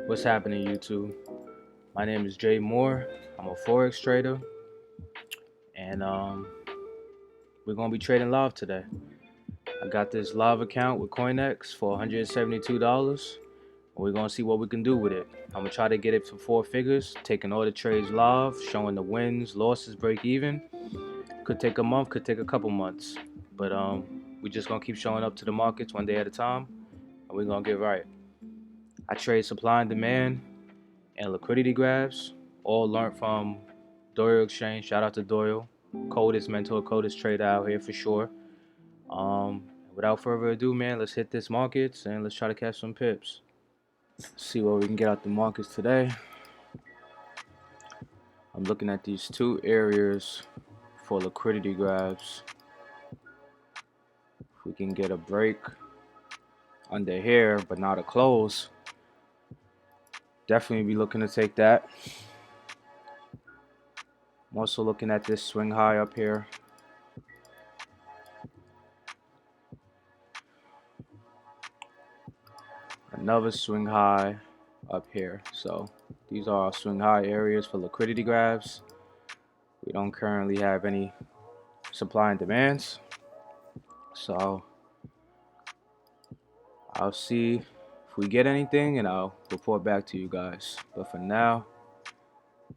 What's happening, YouTube? My name is Jay Moore. I'm a forex trader, and we're gonna be trading live today. I got this live account with CoinEx for $172. We're gonna see what we can do with it. I'm gonna try to get it to 4 figures, taking all the trades live, showing the wins, losses, break even. Could take a month, could take a couple months, but we're just gonna keep showing up to the markets one day at a time, and we're gonna get right. I trade supply and demand and liquidity grabs, all learned from doyleexchange. Shout out to Doyle, coldest mentor, coldest trader out here for sure. Without further ado, man, let's hit this markets and let's try to catch some pips. See what we can get out the markets today. I'm looking at these two areas for liquidity grabs. If we can get a break under here, but not a close, definitely be looking to take that. I'm also looking at this swing high up here. Another swing high up here. So these are our swing high areas for liquidity grabs. We don't currently have any supply and demands, so I'll see if we get anything and I'll report back to you guys. But for now,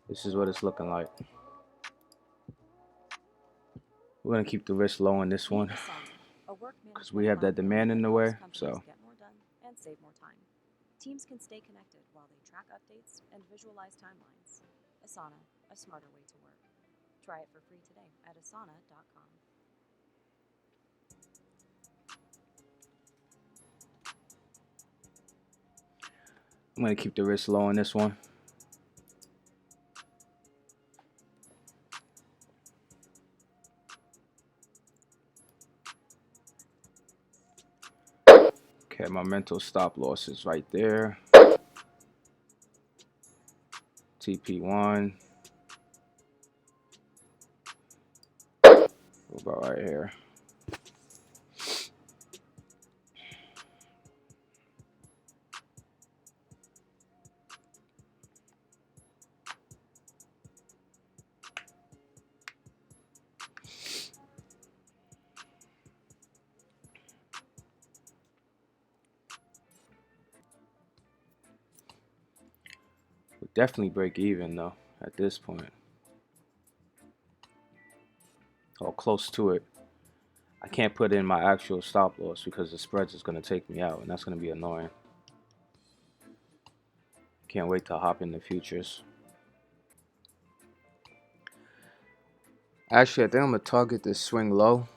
this is what it's looking like. We're gonna keep the risk low on this one because we have that demand in the way. So teams can stay connected while they track updates and visualize timelines. Asana, a smarter way to work. Try it for free today at asana.com. I'm gonna keep the risk low on this one. Okay, my mental stop loss is right there. TP1. About right here. We definitely break even though at this point, or close to it. I can't put in my actual stop loss because the spreads is going to take me out, and that's going to be annoying. Can't wait to hop in the futures. Actually, I think I'm going to target this swing low.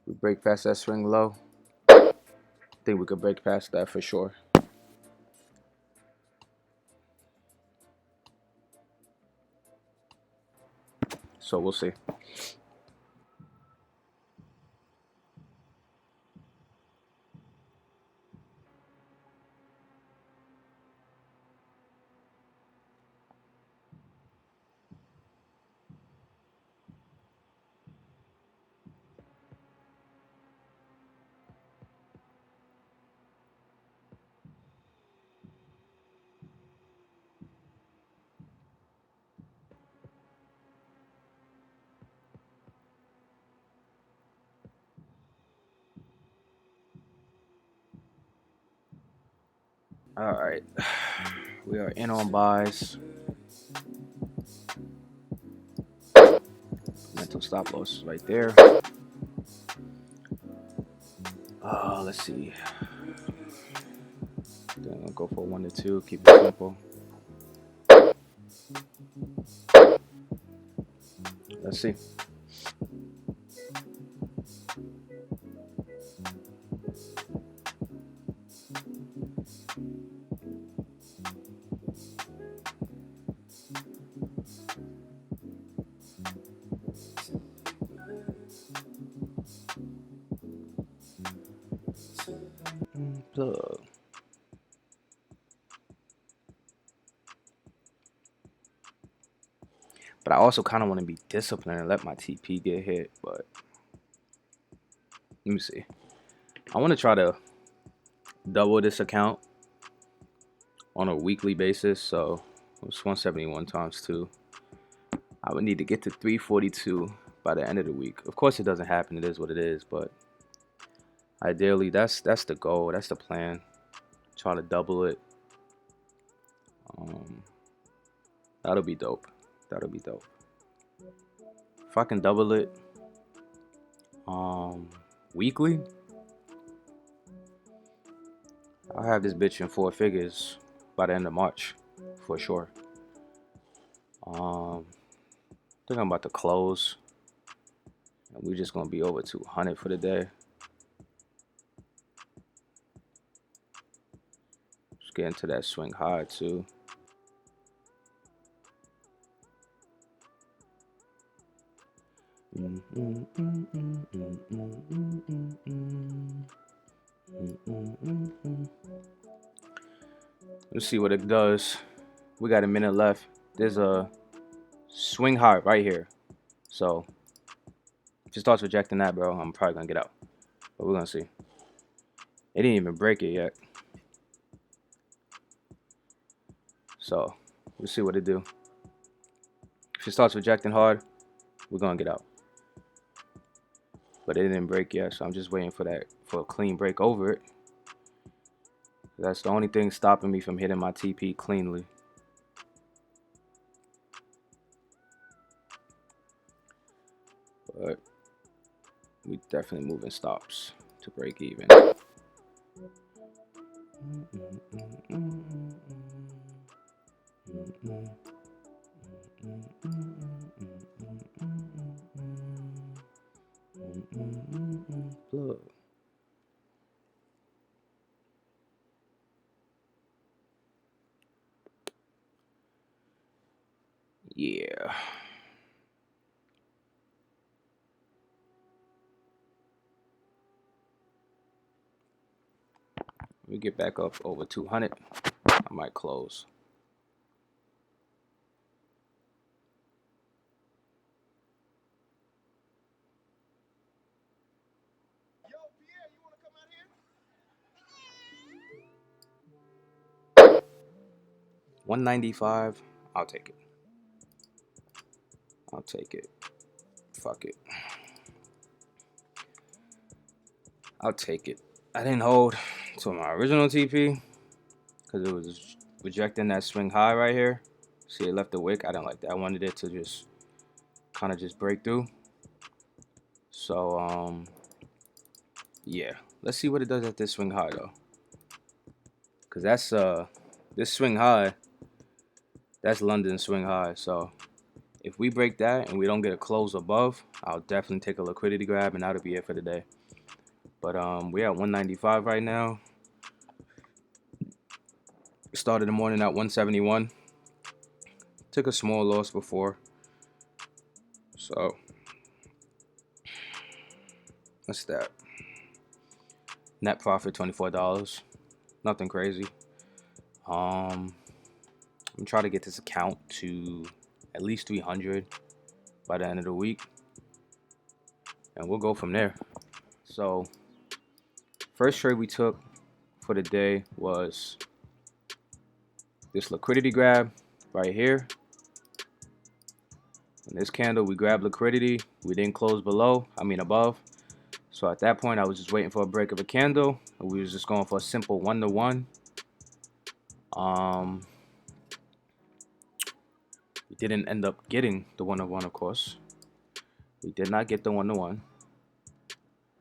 We break past that swing low. I think we could break past that for sure. So we'll see. All right, we are in on buys. Mental stop loss is right there. Let's see. Then I'll go for 1 to 2. Keep it simple. Let's see. Plug. But I also kind of want to be disciplined and let my TP get hit. But let me see. I want to try to double this account on a weekly basis, so it's 171 times 2. I would need to get to 342 by the end of the week. Of course, it doesn't happen. It is what it is, but ideally, that's the goal. That's the plan. Try to double it. That'll be dope. That'll be dope. If I can double it, weekly, I'll have this bitch in 4 figures by the end of March, for sure. I think I'm about to close, and we're just gonna be over 200 for the day. Just get into that swing high too. Let's see what it does. We got a minute left. There's a swing high right here. So if it starts rejecting that, bro, I'm probably gonna get out. But we're gonna see. It didn't even break it yet. So we'll see what it do. If it starts rejecting hard, we're gonna get out. But it didn't break yet, so I'm just waiting for a clean break over it. That's the only thing stopping me from hitting my TP cleanly. But we definitely moving stops to break even. Look. Yeah. We get back up over 200. I might close. Yo, Pierre, you want to come out here? 195. I'll take it. I'll take it. Fuck it. I'll take it. I didn't hold to my original TP because it was rejecting that swing high right here. See, it left the wick. I didn't like that. I wanted it to just kind of just break through. So yeah, let's see what it does at this swing high though, because that's this swing high, that's London swing high. So if we break that and we don't get a close above, I'll definitely take a liquidity grab, and that'll be it for the day. But we're at 195 right now. Started the morning at 171. Took a small loss before. So what's that? Net profit $24. Nothing crazy. I'm trying to get this account to at least 300 by the end of the week, and we'll go from there. So first trade we took for the day was this liquidity grab right here. In this candle, we grabbed liquidity. We didn't close above. So at that point, I was just waiting for a break of a candle, and we was just going for a simple 1-to-1. We didn't end up getting the 1-to-1, of course. We did not get the 1-to-1.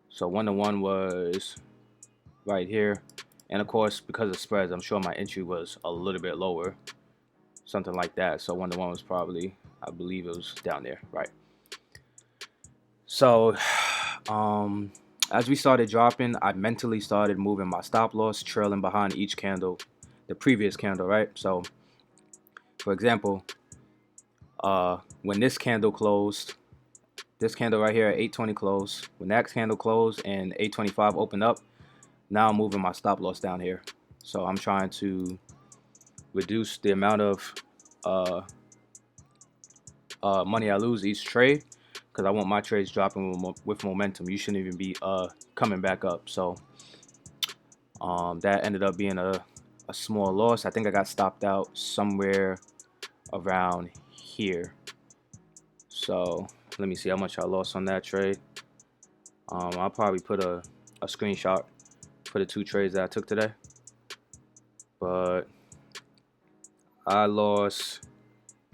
So 1-to-1 was right here. And of course, because of spreads, I'm sure my entry was a little bit lower. Something like that. So 1-to-1 was probably, I believe it was down there, right? So as we started dropping, I mentally started moving my stop loss, trailing behind each candle, the previous candle, right? So for example, when this candle closed, this candle right here at 820 closed, when that candle closed and 825 opened up, now I'm moving my stop loss down here. So I'm trying to reduce the amount of money I lose each trade, because I want my trades dropping with momentum. You shouldn't even be coming back up. So that ended up being a a small loss. I think I got stopped out somewhere around here. So let me see how much I lost on that trade. I'll probably put a screenshot for the 2 trades that I took today. But I lost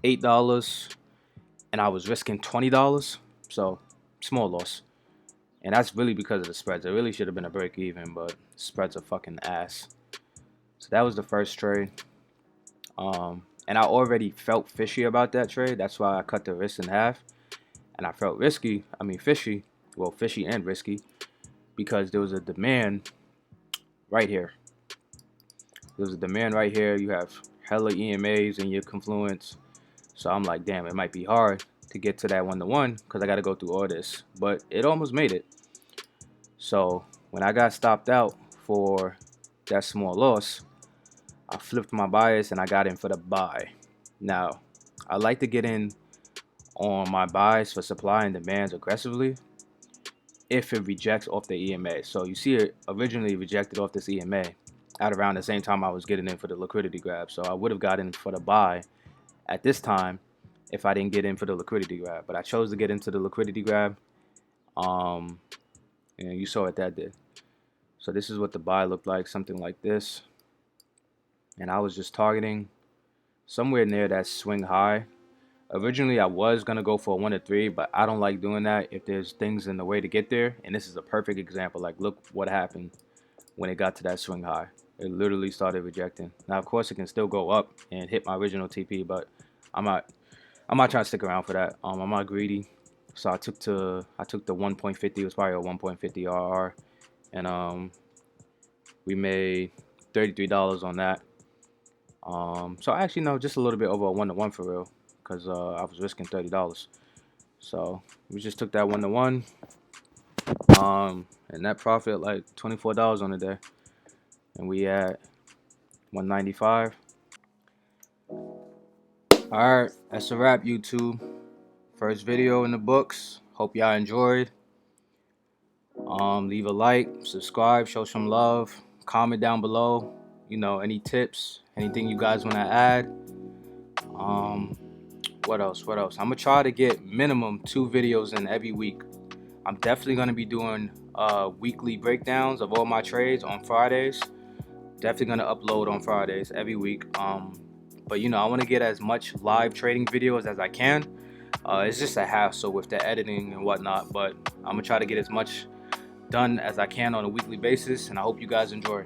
$8 and I was risking $20. So small loss. And that's really because of the spreads. It really should have been a break even, but spreads are fucking ass. So that was the first trade. And I already felt fishy about that trade. That's why I cut the risk in half. And I felt fishy. Well, fishy and risky, because there was a demand right here. There was a demand right here. You have hella EMAs in your confluence. So I'm like, damn, it might be hard to get to that 1-to-1 because I got to go through all this. But it almost made it. So when I got stopped out for that small loss, I flipped my bias and I got in for the buy. Now, I like to get in on my buys for supply and demands aggressively if it rejects off the EMA. So you see it originally rejected off this EMA at around the same time I was getting in for the liquidity grab. So I would have gotten for the buy at this time if I didn't get in for the liquidity grab. But I chose to get into the liquidity grab. And you saw what that did. So this is what the buy looked like, something like this. And I was just targeting somewhere near that swing high. Originally, I was going to go for a 1-to-3, but I don't like doing that if there's things in the way to get there. And this is a perfect example. Like, look what happened when it got to that swing high. It literally started rejecting. Now, of course, it can still go up and hit my original TP, but I'm not trying to stick around for that. I'm not greedy. So I took the 1.50. It was probably a 1.50 RR. And we made $33 on that. So actually, no, just a little bit over a 1-to-1 for real, because I was risking $30. So we just took that 1-to-1. And net profit like $24 on the day, and we at 195. Alright, that's a wrap, YouTube. First video in the books. Hope y'all enjoyed. Leave a like, subscribe, show some love, comment down below, you know, any tips, anything you guys want to add. What else? I'm gonna try to get minimum 2 videos in every week. I'm definitely gonna be doing weekly breakdowns of all my trades on Fridays. Definitely gonna upload on Fridays every week. But you know, I want to get as much live trading videos as I can. It's just a hassle with the editing and whatnot, but I'm gonna try to get as much done as I can on a weekly basis, and I hope you guys enjoy.